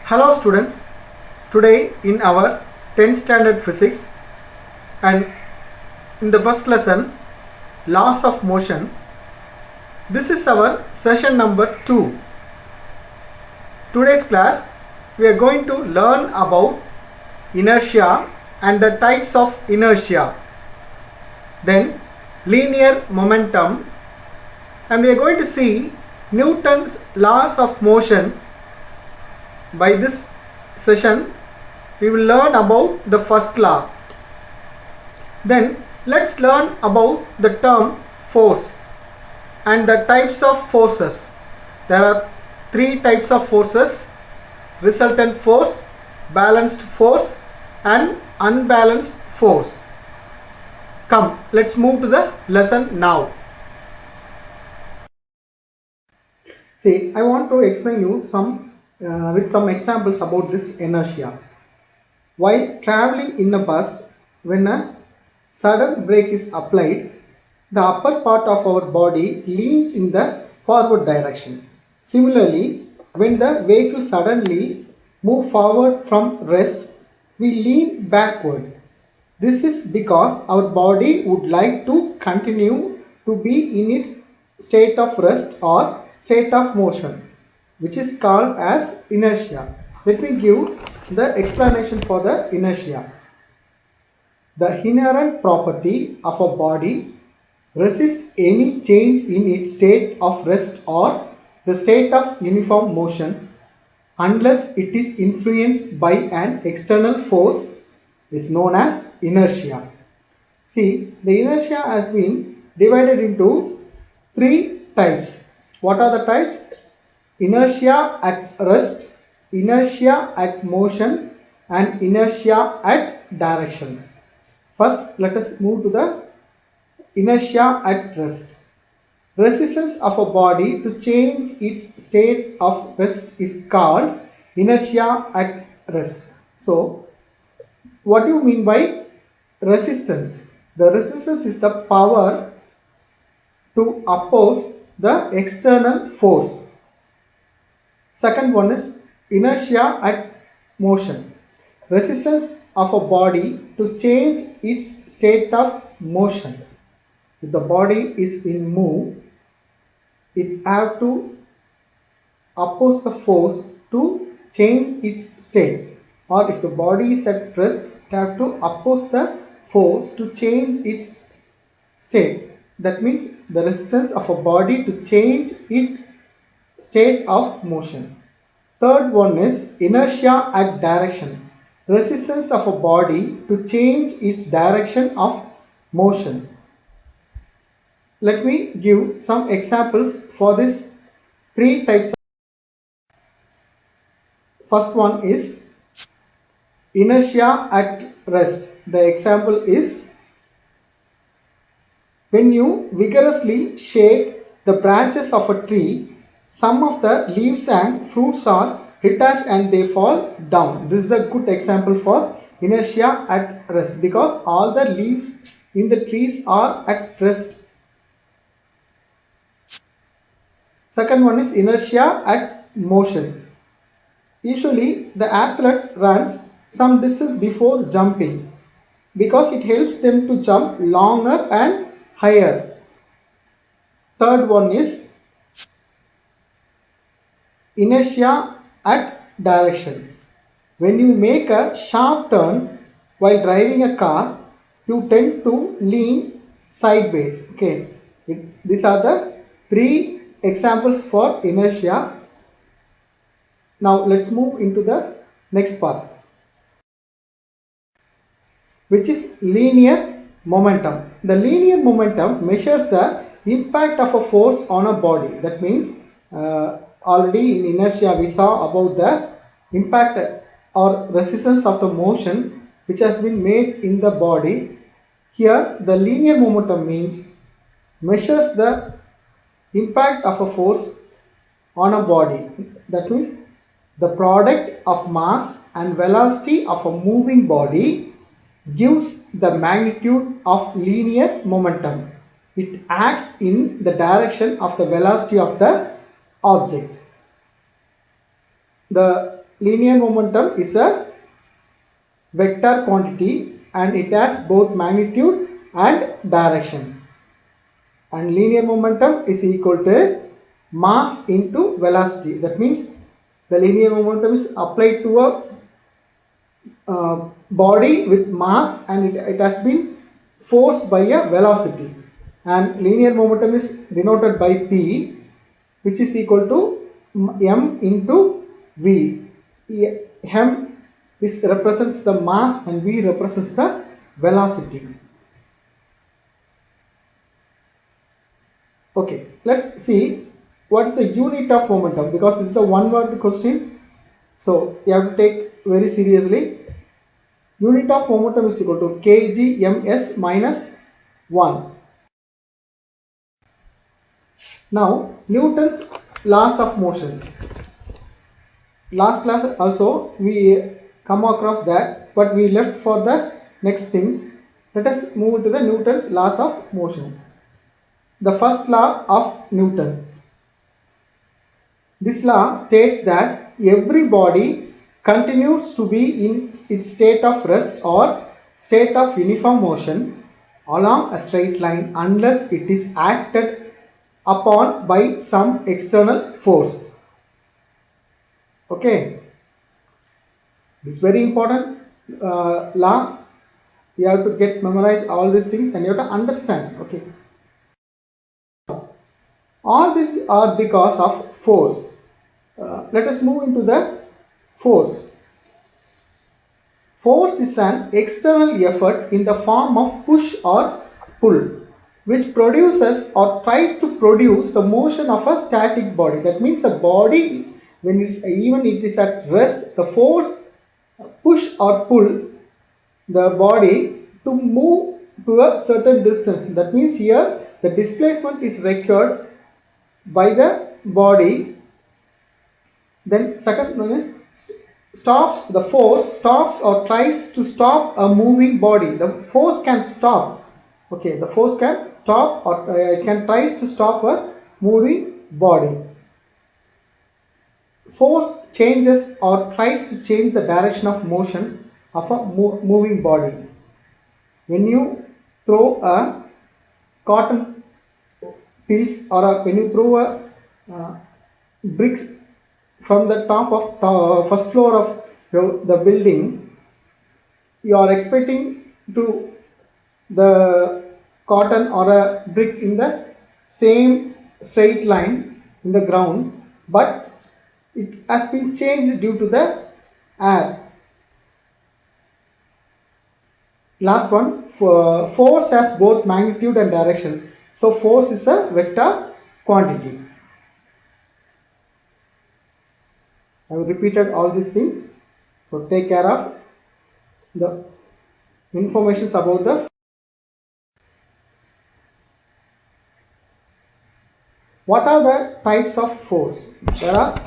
Hello students, today in our 10th standard physics and in the first lesson laws of motion, this is our session number 2. Today's class we are going to learn about inertia and the types of inertia, then linear momentum, and we are going to see Newton's laws of motion. By this session we will learn about the first law. Then let's learn about the term force and the types of forces. There are 3 types of forces: resultant force, balanced force and unbalanced force. Come, let's move to the lesson now. See, I want to explain you with some examples about this inertia. While traveling in a bus, when a sudden brake is applied, the upper part of our body leans in the forward direction. Similarly, when the vehicle suddenly moves forward from rest, we lean backward. This is because our body would like to continue to be in its state of rest or state of motion, which is called as inertia. Let me give the explanation for the inertia. The inherent property of a body resists any change in its state of rest or the state of uniform motion unless it is influenced by an external force, is known as inertia. See, the inertia has been divided into 3 types. What are the types? Inertia at rest, inertia at motion and inertia at direction. First, let us move to the inertia at rest. Resistance of a body to change its state of rest is called inertia at rest. So, what do you mean by resistance? The resistance is the power to oppose the external force. Second one is inertia at motion. Resistance of a body to change its state of motion. If the body is in move, it have to oppose the force to change its state. Or if the body is at rest, it have to oppose the force to change its state. That means the resistance of a body to change its state of motion. Third one is inertia at direction. Resistance of a body to change its direction of motion. Let me give some examples for these 3 types. First one is inertia at rest. The example is when you vigorously shake the branches of a tree, some of the leaves and fruits are detached and they fall down. This is a good example for inertia at rest because all the leaves in the trees are at rest. Second one is inertia at motion. Usually the athlete runs some distance before jumping because it helps them to jump longer and higher. Third one is inertia at direction. When you make a sharp turn while driving a car, you tend to lean sideways. Okay, these are the 3 examples for inertia. Now let's move into the next part, which is linear momentum. The linear momentum measures the impact of a force on a body. That means already in inertia we saw about the impact or resistance of the motion which has been made in the body. Here the linear momentum measures the impact of a force on a body. That means the product of mass and velocity of a moving body gives the magnitude of linear momentum. It acts in the direction of the velocity of the object. The linear momentum is a vector quantity and it has both magnitude and direction. And linear momentum is equal to mass into velocity. That means the linear momentum is applied to a body with mass and it has been forced by a velocity, and linear momentum is denoted by P, which is equal to m into v. M is represents the mass and v represents the velocity. Okay, let's see what is the unit of momentum, because this is a one word question, so you have to take very seriously. Unit of momentum is equal to kg ms minus 1. Now Newton's laws of motion. Last class also we come across that, but we left for the next things. Let us move to the Newton's laws of motion. The first law of Newton. This law states that every body continues to be in its state of rest or state of uniform motion along a straight line unless it is acted upon by some external force. Okay, this is very important law. You have to get memorize all these things and you have to understand. Okay, all these are because of force. Let us move into the force. Force is an external effort in the form of push or pull, which produces or tries to produce the motion of a static body. That means a body, when even it is at rest, the force push or pull the body to move to a certain distance. That means here the displacement is required by the body. Then second one is stops. The force stops or tries to stop a moving body. The force can stop. Okay, the force can stop or it can tries to stop a moving body. Force changes or tries to change the direction of motion of a moving body. When you throw a cotton piece or when you throw a bricks from the top of first floor of the building, you are expecting to the cotton or a brick in the same straight line in the ground, but it has been changed due to the air. Last one, force has both magnitude and direction. So force is a vector quantity. I have repeated all these things, so take care of the information about the. What are the types of force? There are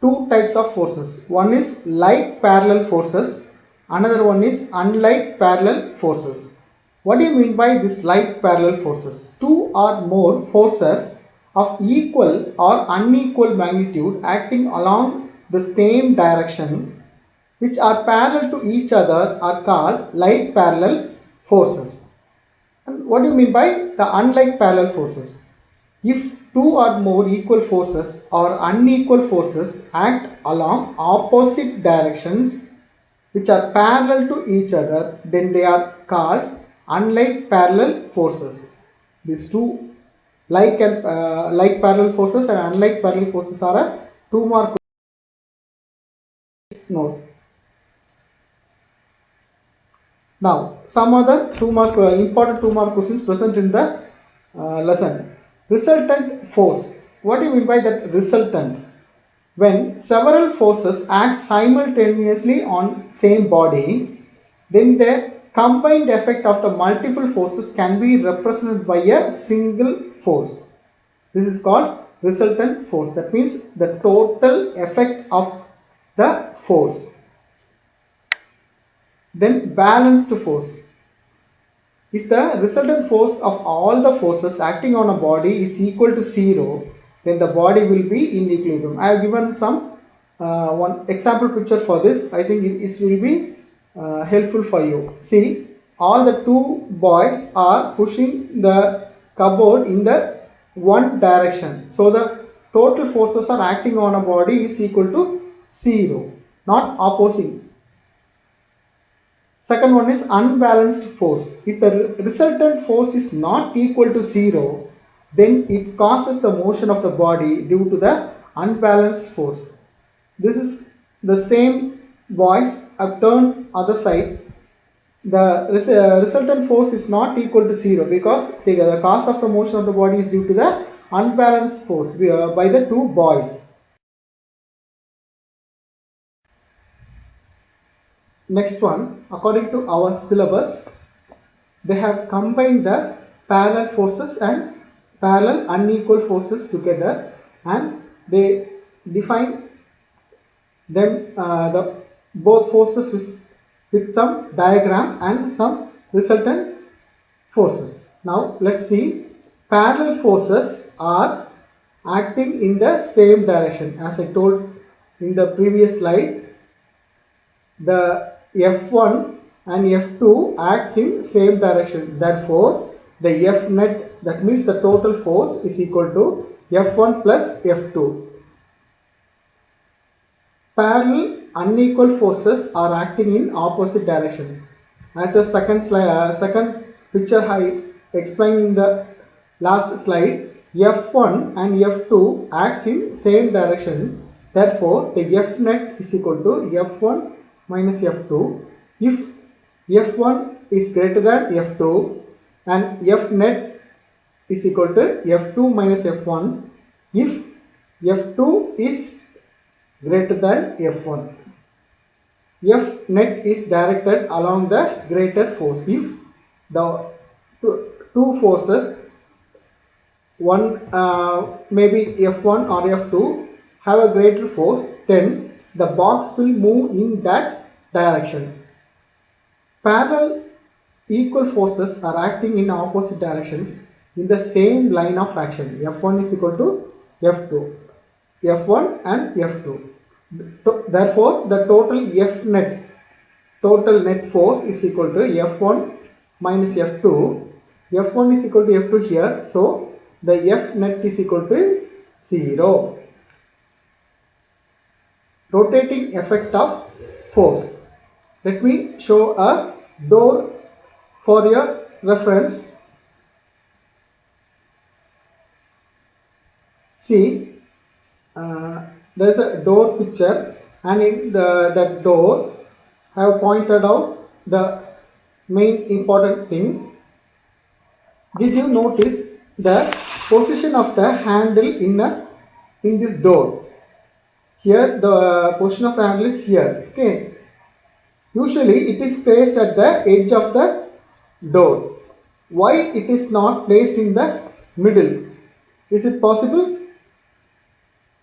two types of forces. One is like parallel forces, another one is unlike parallel forces. What do you mean by this like parallel forces? Two or more forces of equal or unequal magnitude acting along the same direction, which are parallel to each other, are called like parallel forces. And what do you mean by the unlike parallel forces? If two or more equal forces or unequal forces act along opposite directions which are parallel to each other, then they are called unlike parallel forces. These two like parallel forces and unlike parallel forces are a 2 mark note. Now some other 2 mark important 2 mark questions present in the lesson. Resultant force. What do you mean by that resultant? When several forces act simultaneously on same body, then the combined effect of the multiple forces can be represented by a single force. This is called resultant force. That means the total effect of the force. Then balanced force. If the resultant force of all the forces acting on a body is equal to 0, then the body will be in equilibrium. I have given some one example picture for this. I think it will be helpful for you. See, all the two boys are pushing the cupboard in the one direction. So the total forces are acting on a body is equal to 0, not opposing. Second one is unbalanced force. If the resultant force is not equal to 0, then it causes the motion of the body due to the unbalanced force. This is the same boys have turned other side. The resultant force is not equal to 0 because the cause of the motion of the body is due to the unbalanced force by the two boys. Next one, according to our syllabus, they have combined the parallel forces and parallel unequal forces together, and they define them the both forces with some diagram and some resultant forces. Now let's see. Parallel forces are acting in the same direction. As I told in the previous slide, the F1 and F2 acts in same direction. Therefore, the F net, that means the total force, is equal to F1 plus F2. Parallel unequal forces are acting in opposite direction. As the second picture I explained in the last slide, F1 and F2 acts in same direction. Therefore, the F net is equal to F1 minus F2. If F1 is greater than F2 and F net is equal to F2 minus F1, if F2 is greater than F1, F net is directed along the greater force. If the two forces, one maybe F1 or F2, have a greater force, then the box will move in that direction. Parallel equal forces are acting in opposite directions in the same line of action. F1 is equal to F2, F1 and F2. Therefore, the total net force is equal to F1 minus F2. F1 is equal to F2 here, so the F net is equal to 0. Rotating effect of force. Let me show a door for your reference. See, there is a door picture, and in that door I have pointed out the main important thing. Did you notice the position of the handle in this door? Here the position of the handle is here. Okay. Usually it is placed at the edge of the door. Why it is not placed in the middle? Is it possible?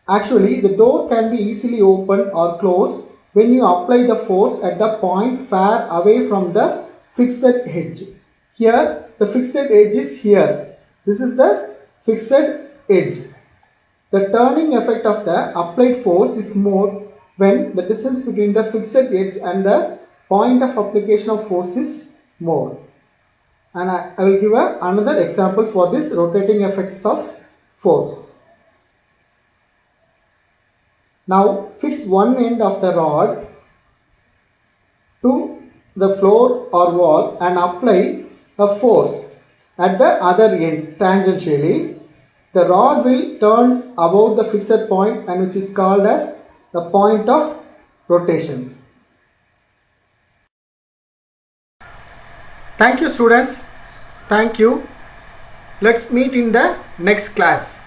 Actually, the door can be easily opened or closed when you apply the force at the point far away from the fixed edge. Here, the fixed edge is here. This is the fixed edge. The turning effect of the applied force is more when the distance between the fixed edge and the point of application of force is more. And I will give another example for this rotating effects of force. Now fix one end of the rod to the floor or wall and apply a force at the other end tangentially. The rod will turn about the fixed point, and which is called as the point of rotation. Thank you, students. Thank you. Let's meet in the next class.